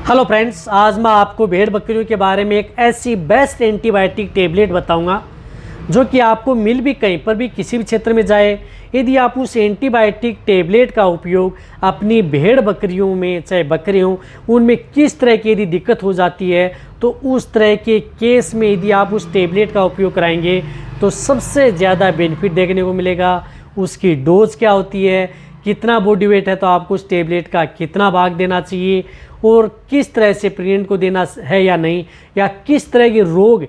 Hello friends, आज मैं आपको भेड़ बकरियों के बारे में एक ऐसी बेस्ट एंटीबायोटिक टेबलेट बताऊंगा जो कि आपको मिल भी कहीं पर भी किसी भी क्षेत्र में जाए। यदि आप उस एंटीबायोटिक टेबलेट का उपयोग अपनी भेड़ बकरियों में, चाहे बकरी हों, उनमें किस तरह की यदि दिक्कत हो जाती है तो उस तरह के केस में यदि आप उस टेबलेट का उपयोग कराएंगे तो सबसे ज़्यादा बेनिफिट देखने को मिलेगा। उसकी डोज क्या होती है, कितना बॉडी वेट है तो आपको उस टेबलेट का कितना भाग देना चाहिए और किस तरह से प्रेग्नेंट को देना है या नहीं, या किस तरह के रोग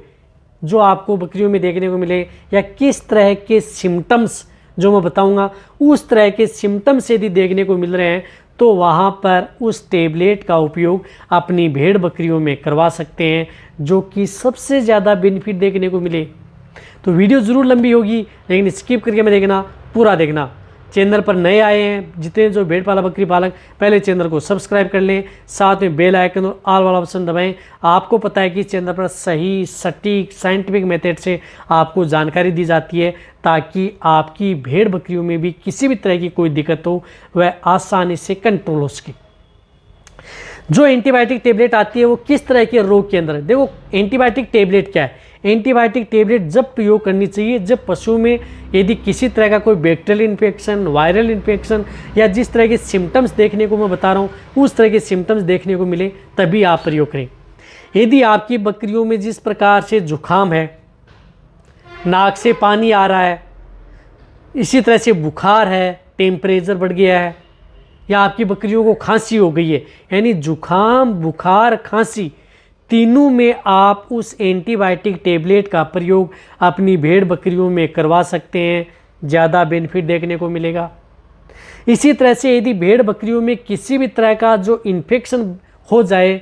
जो आपको बकरियों में देखने को मिले, या किस तरह के सिम्टम्स जो मैं बताऊंगा उस तरह के सिम्टम्स यदि देखने को मिल रहे हैं तो वहाँ पर उस टेबलेट का उपयोग अपनी भेड़ बकरियों में करवा सकते हैं, जो कि सबसे ज़्यादा बेनिफिट देखने को मिले। तो वीडियो ज़रूर लंबी होगी लेकिन स्किप करके मैं देखना, पूरा देखना। चैनल पर नए आए हैं जितने जो भेड़ पालक बकरी पालक, पहले चैनल को सब्सक्राइब कर लें, साथ में बेल आइकन और ऑल वाला ऑप्शन दबाएं। आपको पता है कि इस चैनल पर सही सटीक साइंटिफिक मेथड से आपको जानकारी दी जाती है ताकि आपकी भेड़ बकरियों में भी किसी भी तरह की कोई दिक्कत हो वह आसानी से कंट्रोल हो सके। जो एंटीबायोटिक टेबलेट आती है वो किस तरह के रोग के अंदर है। देखो, एंटीबायोटिक टेबलेट क्या है। एंटीबायोटिक टेबलेट जब प्रयोग करनी चाहिए जब पशु में यदि किसी तरह का कोई बैक्टीरियल इन्फेक्शन, वायरल इन्फेक्शन या जिस तरह के सिम्टम्स देखने को मैं बता रहा हूँ उस तरह के सिम्टम्स देखने को मिले तभी आप प्रयोग करें। यदि आपकी बकरियों में जिस प्रकार से जुकाम है, नाक से पानी आ रहा है, इसी तरह से बुखार है, टेम्परेचर बढ़ गया है, या आपकी बकरियों को खांसी हो गई है, यानी जुकाम, बुखार, खांसी तीनों में आप उस एंटीबायोटिक टेबलेट का प्रयोग अपनी भेड़ बकरियों में करवा सकते हैं, ज़्यादा बेनिफिट देखने को मिलेगा। इसी तरह से यदि भेड़ बकरियों में किसी भी तरह का जो इन्फेक्शन हो जाए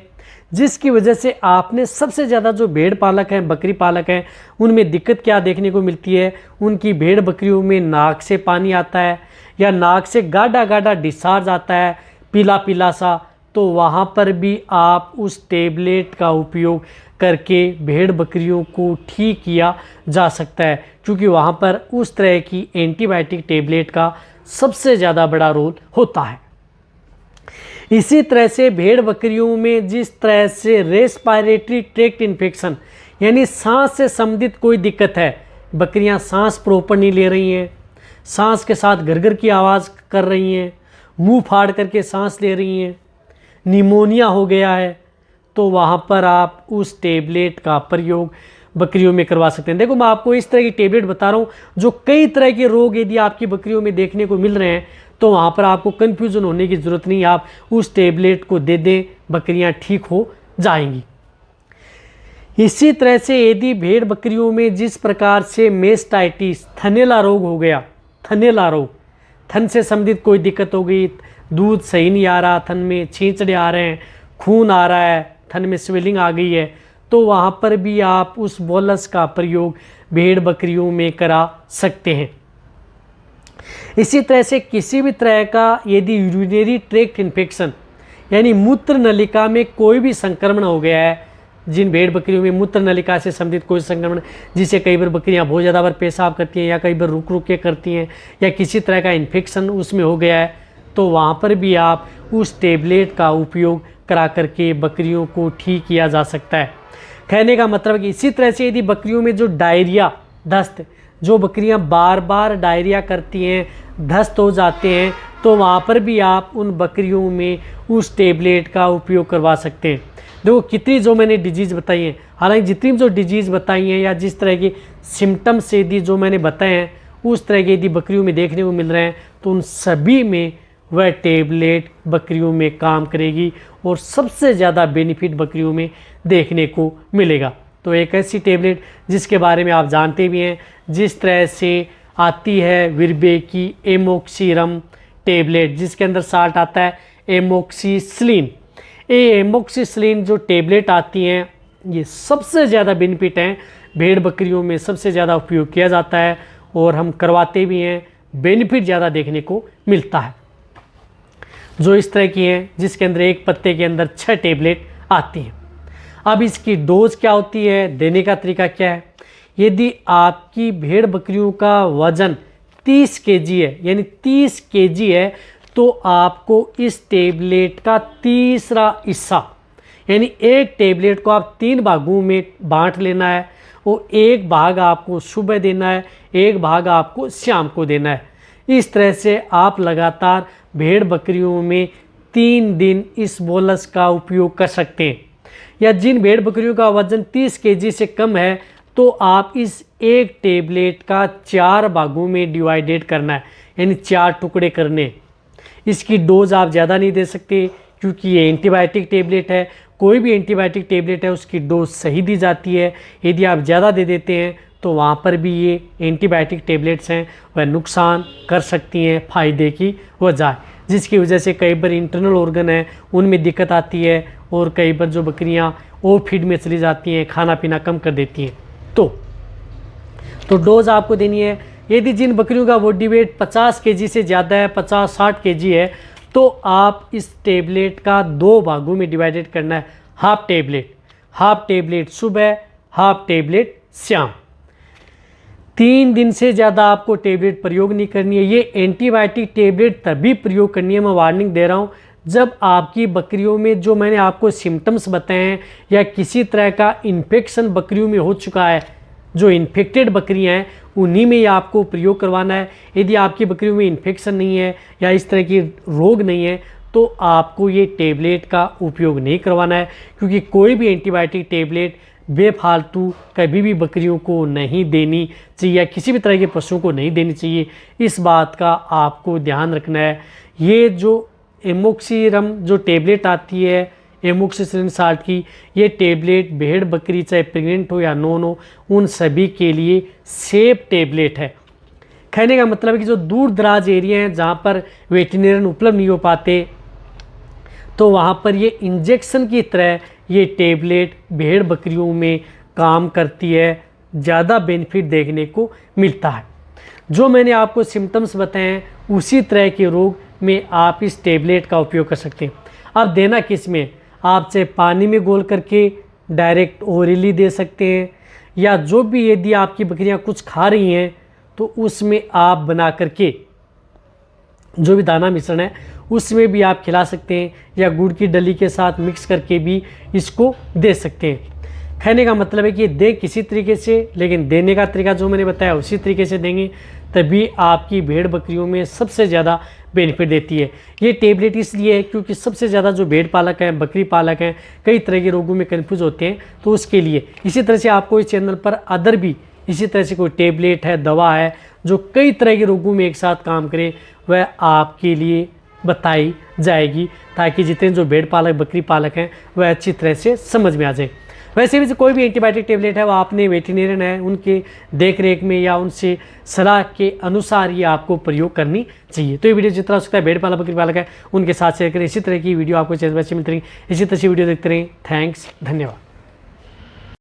जिसकी वजह से आपने सबसे ज़्यादा जो भेड़ पालक हैं, बकरी पालक हैं, उनमें दिक्कत क्या देखने को मिलती है, उनकी भेड़ बकरियों में नाक से पानी आता है या नाक से गाढ़ा गाढ़ा डिस्चार्ज आता है, पीला पीला सा, तो वहाँ पर भी आप उस टेबलेट का उपयोग करके भेड़ बकरियों को ठीक किया जा सकता है, क्योंकि वहाँ पर उस तरह की एंटीबायोटिक टेबलेट का सबसे ज़्यादा बड़ा रोल होता है। इसी तरह से भेड़ बकरियों में जिस तरह से रेस्पिरेटरी ट्रैक्ट इन्फेक्शन यानी सांस से संबंधित कोई दिक्कत है, बकरियां सांस प्रॉपर नहीं ले रही हैं, सांस के साथ गरगर की आवाज़ कर रही हैं, मुंह फाड़ करके सांस ले रही हैं, निमोनिया हो गया है, तो वहाँ पर आप उस टेबलेट का प्रयोग बकरियों में करवा सकते हैं। देखो, मैं आपको इस तरह की टेबलेट बता रहा हूँ जो कई तरह के रोग यदि आपकी बकरियों में देखने को मिल रहे हैं तो वहाँ पर आपको कन्फ्यूज़न होने की ज़रूरत नहीं, आप उस टेबलेट को दे दें, बकरियाँ ठीक हो जाएंगी। इसी तरह से यदि भेड़ बकरियों में जिस प्रकार से मेस्टाइटिस, थनैला रोग हो गया, थनैला रोग, थन से संबंधित कोई दिक्कत हो गई, दूध सही नहीं आ रहा, थन में छींचड़े आ रहे हैं, खून आ रहा है, थन में स्वेलिंग आ गई है, तो वहाँ पर भी आप उस बोलस का प्रयोग भेड़ बकरियों में करा सकते हैं। इसी तरह से किसी भी तरह का यदि यूरिनरी ट्रैक्ट इन्फेक्शन यानी मूत्र नलिका में कोई भी संक्रमण हो गया है, जिन भेड़ बकरियों में मूत्र नलिका से संबंधित कोई संक्रमण, जिसे कई बार बकरियां बहुत ज़्यादा बार पेशाब करती हैं या कई बार रुक रुक के करती हैं, या किसी तरह का इन्फेक्शन उसमें हो गया है, तो वहाँ पर भी आप उस टेबलेट का उपयोग करा करके बकरियों को ठीक किया जा सकता है। कहने का मतलब कि इसी तरह से यदि बकरियों में जो डायरिया, दस्त, जो बकरियां बार बार डायरिया करती हैं, दस्त हो जाते हैं, तो वहाँ पर भी आप उन बकरियों में उस टेबलेट का उपयोग करवा सकते हैं। देखो, कितनी जो मैंने डिजीज़ बताई हैं, हालांकि जितनी जो डिजीज़ बताई हैं या जिस तरह के सिम्टम्स यदि जो मैंने बताए हैं उस तरह के यदि बकरियों में देखने को मिल रहे हैं तो उन सभी में वह टेबलेट बकरियों में काम करेगी और सबसे ज़्यादा बेनिफिट बकरियों में देखने को मिलेगा। तो एक ऐसी टेबलेट जिसके बारे में आप जानते भी हैं, जिस तरह से आती है विरबे की एमोक्सिरम टेबलेट, जिसके अंदर साल्ट आता है एमोक्सिसिलिन। ये एमोक्सिसिलिन जो टेबलेट आती हैं ये सबसे ज़्यादा बेनिफिट हैं, भेड़ बकरियों में सबसे ज़्यादा उपयोग किया जाता है और हम करवाते भी हैं, बेनिफिट ज़्यादा देखने को मिलता है। जो इस तरह की हैं जिसके अंदर एक पत्ते के अंदर 6 टेबलेट आती हैं। अब इसकी डोज क्या होती है, देने का तरीका क्या है। यदि आपकी भेड़ बकरियों का वजन 30 केजी है, यानी 30 केजी है, तो आपको इस टेबलेट का तीसरा हिस्सा यानी एक टेबलेट को आप 3 भागों में बांट लेना है और एक भाग आपको सुबह देना है, एक भाग आपको शाम को देना है। इस तरह से आप लगातार भेड़ बकरियों में 3 दिन इस बोलस का उपयोग कर सकते हैं। या जिन भेड़ बकरियों का वजन 30 केजी से कम है तो आप इस एक टेबलेट का 4 भागों में डिवाइडेड करना है, यानी 4 टुकड़े करने। इसकी डोज आप ज़्यादा नहीं दे सकते क्योंकि ये एंटीबायोटिक टेबलेट है। कोई भी एंटीबायोटिक टेबलेट है उसकी डोज सही दी जाती है। यदि आप ज़्यादा दे देते हैं तो वहाँ पर भी ये एंटीबायोटिक टेबलेट्स हैं वह नुकसान कर सकती हैं फ़ायदे की वजह, जिसकी वजह से कई बार इंटरनल ऑर्गन है उनमें दिक्कत आती है और कई बार जो बकरियाँ ओवर फीड में चली जाती हैं, खाना पीना कम कर देती हैं। तो डोज आपको देनी है। यदि जिन बकरियों का बॉडी वेट 50 केजी से ज़्यादा है, 50-60 केजी है, तो आप इस टेबलेट का 2 भागों में डिवाइडेड करना है। हाफ टेबलेट सुबह, हाफ टेबलेट शाम। 3 दिन से ज़्यादा आपको टेबलेट प्रयोग नहीं करनी है। ये एंटीबायोटिक टेबलेट तभी प्रयोग करनी है, मैं वार्निंग दे रहा हूँ, जब आपकी बकरियों में जो मैंने आपको सिम्टम्स बताए हैं या किसी तरह का इन्फेक्शन बकरियों में हो चुका है, जो इन्फेक्टेड बकरियां हैं उन्हीं में ही आपको प्रयोग करवाना है। यदि आपकी बकरियों में इन्फेक्शन नहीं है या इस तरह की रोग नहीं है तो आपको ये टेबलेट का उपयोग नहीं करवाना है, क्योंकि कोई भी एंटीबायोटिक टेबलेट बेफालतू कभी भी बकरियों को नहीं देनी चाहिए या किसी भी तरह के पशुओं को नहीं देनी चाहिए। इस बात का आपको ध्यान रखना है। ये जो एमोक्सिरम जो टेबलेट आती है एमोक्सिसिलिन साल्ट की, ये टेबलेट भेड़ बकरी चाहे प्रेग्नेंट हो या नॉन हो उन सभी के लिए सेफ टेबलेट है। कहने का मतलब है कि जो दूर दराज एरिया हैं जहाँ पर वेटरनरियन उपलब्ध नहीं हो पाते, तो वहाँ पर ये इंजेक्शन की तरह ये टेबलेट भेड़ बकरियों में काम करती है, ज़्यादा बेनिफिट देखने को मिलता है। जो मैंने आपको सिम्टम्स बताए हैं उसी तरह के रोग में आप इस टेबलेट का उपयोग कर सकते हैं। अब देना किस में, आप चाहे पानी में घोल करके डायरेक्ट ओरली दे सकते हैं, या जो भी यदि आपकी बकरियां कुछ खा रही हैं तो उसमें आप बना करके जो भी दाना मिश्रण है उसमें भी आप खिला सकते हैं, या गुड़ की डली के साथ मिक्स करके भी इसको दे सकते हैं। कहने का मतलब है कि दें किसी तरीके से, लेकिन देने का तरीका जो मैंने बताया उसी तरीके से देंगे, तभी आपकी भेड़ बकरियों में सबसे ज़्यादा बेनिफिट देती है। ये टेबलेट इसलिए है क्योंकि सबसे ज़्यादा जो भेड़ पालक हैं, बकरी पालक हैं, कई तरह के रोगों में कन्फ्यूज़ होते हैं, तो उसके लिए। इसी तरह से आपको इस चैनल पर अदर भी इसी तरह से कोई टेबलेट है, दवा है जो कई तरह के रोगों में एक साथ काम करे, वह आपके लिए बताई जाएगी, ताकि जितने जो भेड़ पालक बकरी पालक हैं वह अच्छी तरह से समझ में आ जाए। वैसे भी कोई भी एंटीबायोटिक टेबलेट है वो आपने वेटरनरियन है उनके देख रेख में या उनसे सलाह के अनुसार ये आपको प्रयोग करनी चाहिए। तो ये वीडियो जितना हो सकता है भेड़ पालक बकरी पालक है उनके साथ शेयर करें। इसी तरह की वीडियो आपको चैनल पर मिलती रहेगी। इसी तरह से वीडियो देखते रहें। थैंक्स, धन्यवाद।